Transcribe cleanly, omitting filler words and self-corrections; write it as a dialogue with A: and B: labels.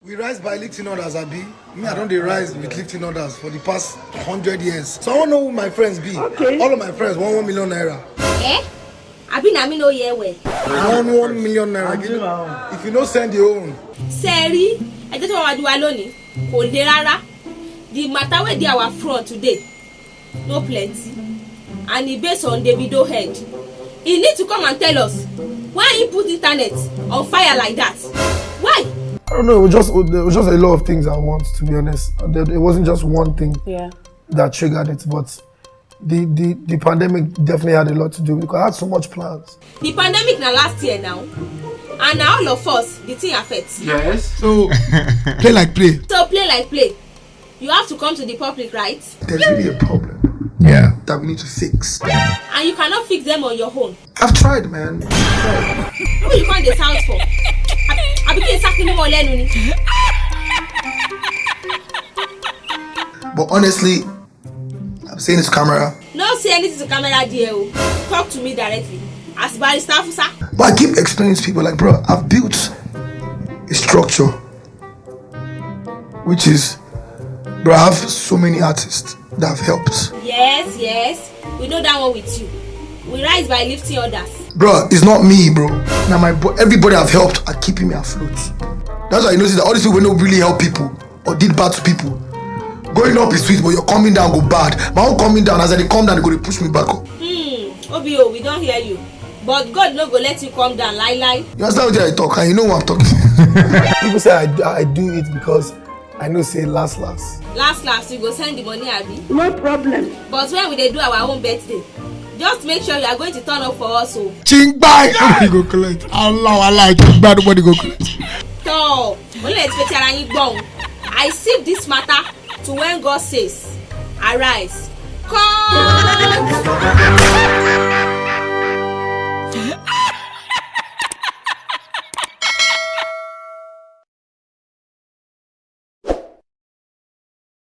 A: We rise by lifting others, Abi. Me, I don't dey rise with lifting others for the past 100 years. So I want to know who my friends be. Okay. All of my friends want 1 million naira.
B: Eh? Abi na me no hear well.
A: I want 1 million naira. If you no send your own.
B: Seri, I just want to do alone. Kò le rárá. The matter wey dey our front today, no plenty. And e based on Davido head. He need to come and tell us why he put internet on fire like that. Why?
A: I don't know, it was just a lot of things at once, to be honest. It wasn't just one thing that triggered it, but the pandemic definitely had a lot to do because I had so much plans.
B: The pandemic na last year now, and now all of us, the thing affects.
A: Yes. So, play like play.
B: So play like play. You have to come to the public, right?
A: There's really a problem.
C: Yeah.
A: That we need to fix.
B: And you cannot fix them on your own.
A: I've tried, man.
B: Who you find this house for? I became sacking more lenuni.
A: But honestly, I'm saying this to camera.
B: No say anything to camera dear. Talk to me directly. As barrister Fusa.
A: But I keep explaining to people like, bro, I've built a structure, which is, bro, I have so many artists that have helped.
B: Yes. We know that one with you. We rise by lifting others.
A: Bro, it's not me, bro. Now everybody I've helped are keeping me afloat. That's why you notice that all these people don't really help people or did bad to people. Going up is sweet, but you're coming down go bad. My own coming down, as I come down, they go to push me back up.
B: Obio, we don't hear you. But God no go let you come down, lie.
A: You understand what I talk, and you know what I'm talking. People say I do it because I know say last.
B: Last, you go send the money, Abi.
D: No problem.
B: But when we dey do our own birthday, just make sure you are going to turn up for us. So.
C: Chingbai! Nobody go collect. Allah, Chingbai, nobody go collect.
B: So, I sift this matter to when God says, arise. Come!